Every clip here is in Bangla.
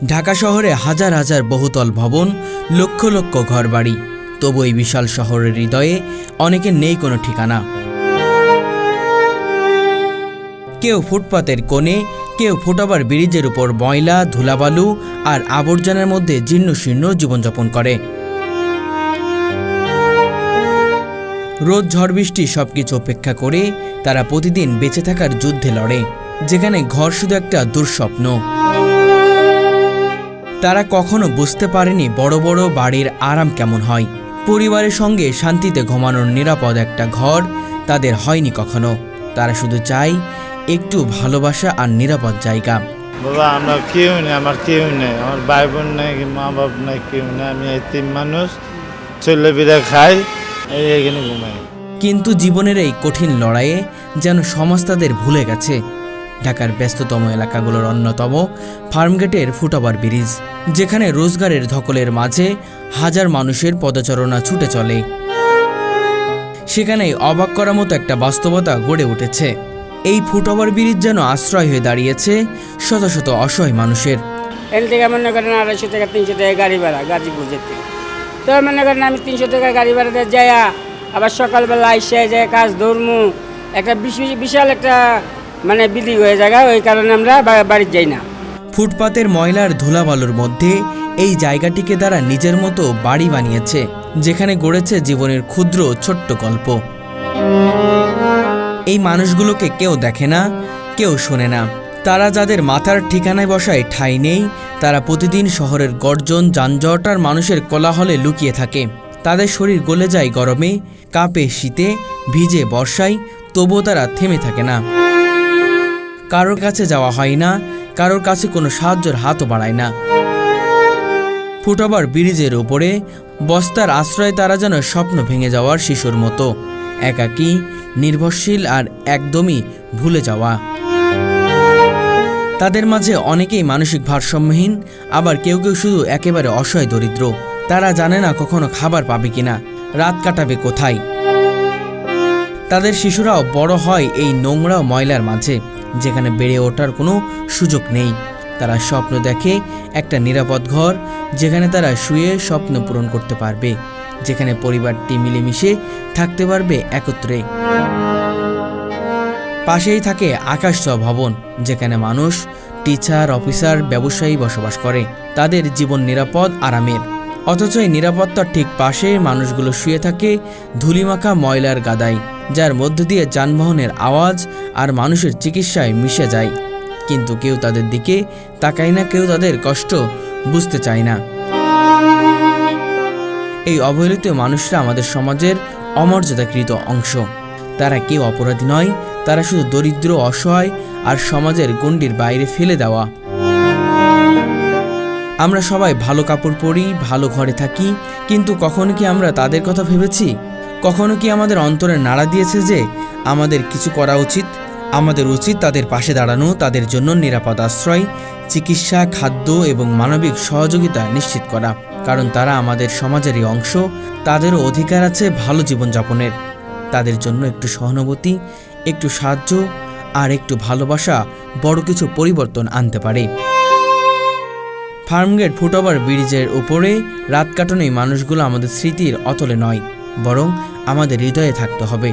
ঢাকা শহরে হাজার হাজার বহুতল ভবন, লক্ষ লক্ষ ঘরবাড়ি, তবু এই বিশাল শহরের হৃদয়ে অনেকের নেই কোনো ঠিকানা। কেউ ফুটপাতের কোণে, কেউ ফুটওভার ব্রিজের উপর ময়লা, ধুলাবালু আর আবর্জনার মধ্যে জীর্ণশীর্ণ জীবনযাপন করে। রোদ, ঝড়, বৃষ্টি সবকিছু উপেক্ষা করে তারা প্রতিদিন বেঁচে থাকার যুদ্ধে লড়ে, যেখানে ঘর শুধু একটা দুঃস্বপ্ন। তারা কখনো বুঝতে পারেনি বড় বড় বাড়ির আরাম কেমন হয়। পরিবারের সঙ্গে শান্তিতে ঘুমানোর নিরাপদ একটা ঘর তাদের হয়নি কখনো। তারা শুধু চায় একটু ভালোবাসা আর নিরাপদ জায়গা। বাবা, আমরা কেউ নেই, আমার কেউ নেই, আমার ভাই বোন নেই, মা বাপ নেই, কেউ নেই। আমি এই তিন মানুষ চলে বিড়ে খাই, এইখানে ঘুমাই। কিন্তু জীবনের এই কঠিন লড়াইয়ে যেন সমাজ তাদের ভুলে গেছে। ঢাকার ব্যস্ততম এলাকাগুলোর অন্যতম ফার্মগেটের ফুটওভার ব্রিজ, যেখানে রোজগারের ধকলের মাঝে হাজার মানুষের পদচারণা ছুটে চলে। সেখানেই অবাক করার মতো একটা বাস্তবতা গড়ে উঠেছে। এই ফুটওভার ব্রিজ যেন আশ্রয় হয়ে দাঁড়িয়েছে শত শত অসহায় মানুষের। এর থেকে মনে করেন 250 টাকা 300 টাকা গাড়ি ভাড়া গাজীপুর যেতে, তো মনে করেন আমি 300 টাকা গাড়ি ভাড়াতে যাই, আবার সকালবেলা এসে যায় কাজ ধর্মু, একটা বিশাল একটা মানে বিধি হয়ে যায়। ওই কারণে আমরা বাড়ি যাই না। ফুটপাতের ময়লার ধুলাবালুর মধ্যে এই জায়গাটিকে তারা নিজের মতো বাড়ি বানিয়েছে, যেখানে গড়েছে জীবনের ক্ষুদ্র ছোট্ট গল্প। এই মানুষগুলোকে কেউ দেখে না, কেউ শোনে না। তারা যাদের মাথার ঠিকানায় বসায় ঠাঁই নেই, তারা প্রতিদিন শহরের গর্জন, যানজট আর মানুষের কোলাহলে লুকিয়ে থাকে। তাদের শরীর গলে যায় গরমে, কাঁপে শীতে, ভিজে বর্ষায়, তবুও তারা থেমে থাকে না। কারোর কাছে যাওয়া হয় না, কারোর কাছে কোনো সাহায্যের হাতও বাড়ায় না। ফুটওভার ব্রিজের উপরে বস্তার আশ্রয়ে তারা যেন স্বপ্ন ভেঙে যাওয়ার শিশুর মতো, একাকী, নির্ভরশীল আর একদমই ভুলে যাওয়া। তাদের মাঝে অনেকেই মানসিক ভারসাম্যহীন, আবার কেউ কেউ শুধু একেবারে অসহায় দরিদ্র। তারা জানে না কখনো খাবার পাবে কিনা, রাত কাটাবে কোথায়। তাদের শিশুরাও বড় হয় এই নোংরা ময়লার মাঝে, যেখানে বেড়ে ওঠার কোনো সুযোগ নেই। তারা স্বপ্ন দেখে একটা নিরাপদ ঘর, যেখানে তারা শুয়ে স্বপ্ন পূরণ করতে পারবে, যেখানে পরিবারটি মিলেমিশে থাকতে পারবে একত্রে। পাশেই থাকে আকাশছোঁয়া ভবন, যেখানে মানুষ, টিচার, অফিসার, ব্যবসায়ী বসবাস করে। তাদের জীবন নিরাপদ, আরামের। অথচ এই নিরাপত্তার ঠিক পাশে মানুষগুলো শুয়ে থাকে ধুলিমাখা ময়লার গাদায়, যার মধ্য দিয়ে যানবাহনের আওয়াজ আর মানুষের চিকিৎসায় মিশে যায়। কিন্তু কেউ তাদের দিকে তাকায় না, কেউ তাদের কষ্ট বুঝতে চায় না। এই অবহেলিত মানুষরা আমাদের সমাজের অমর্যাদাকৃত অংশ। তারা কেউ অপরাধী নয়, তারা শুধু দরিদ্র, অসহায় আর সমাজের গণ্ডির বাইরে ফেলে দেওয়া। আমরা সবাই ভালো কাপড় পরি, ভালো ঘরে থাকি, কিন্তু কখনো কি আমরা তাদের কথা ভেবেছি? কখনো কি আমাদের অন্তরে নাড়া দিয়েছে যে আমাদের কিছু করা উচিত? আমাদের উচিত তাদের পাশে দাঁড়ানো, তাদের জন্য নিরাপদ আশ্রয়, চিকিৎসা, খাদ্য এবং মানবিক সহযোগিতা নিশ্চিত করা। কারণ তারা আমাদের সমাজেরই অংশ, তাদেরও অধিকার আছে ভালো জীবনযাপনের। তাদের জন্য একটু সহানুভূতি, একটু সাহায্য আর একটু ভালোবাসা বড় কিছু পরিবর্তন আনতে পারে। ফার্মগেট ফুটওভার ব্রিজের উপরে রাত কাটানো এই মানুষগুলো আমাদের স্মৃতির অতলে নয়, বরং আমাদের হৃদয়ে থাকতে হবে।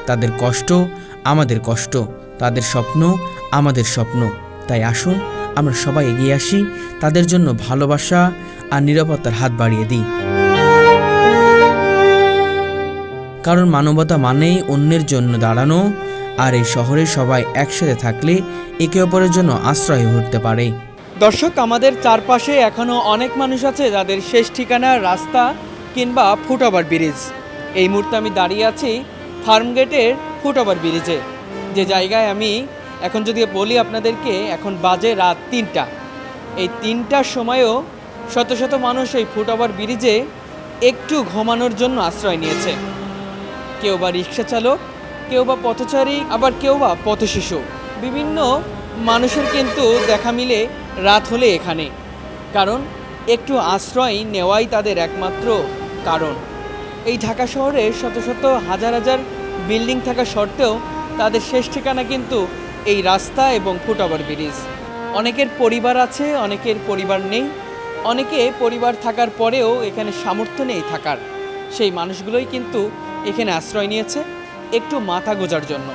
তাদের কষ্ট আমাদের কষ্ট, তাদের স্বপ্ন আমাদের স্বপ্ন। তাই আসুন আমরা সবাই এগিয়ে আসি, তাদের জন্য ভালোবাসা আর নিরাপত্তার হাত বাড়িয়ে দিই। কারণ মানবতা মানেই অন্যের জন্য দাঁড়ানো, আর এই শহরে সবাই একসাথে থাকলে একে অপরের জন্য আশ্রয় হতে পারে। দর্শক, আমাদের চারপাশে এখনও অনেক মানুষ আছে যাদের শেষ ঠিকানা রাস্তা কিংবা ফুটওভার ব্রিজ। এই মুহূর্তে আমি দাঁড়িয়ে আছি ফার্মগেটের ফুটওভার ব্রিজে, যে জায়গায় আমি এখন যদি বলি আপনাদেরকে, এখন বাজে রাত 3টা। এই 3টার সময়ও শত শত মানুষ এই ফুটওভার ব্রিজে একটু ঘুমানোর জন্য আশ্রয় নিয়েছে। কেউ বা রিক্সা চালক, কেউ বা পথচারী, আবার কেউ বা পথশিশু। বিভিন্ন মানুষের কিন্তু দেখা মিলে রাত হলে এখানে, কারণ একটু আশ্রয় নেওয়াই তাদের একমাত্র কারণ। এই ঢাকা শহরে শত শত হাজার হাজার বিল্ডিং থাকা সত্ত্বেও তাদের শেষ ঠিকানা কিন্তু এই রাস্তা এবং ফুটওভার ব্রিজ। অনেকের পরিবার আছে, অনেকের পরিবার নেই, অনেকে পরিবার থাকার পরেও এখানে সামর্থ্য নেই থাকার। সেই মানুষগুলোই কিন্তু এখানে আশ্রয় নিয়েছে একটু মাথা গোঁজার জন্য।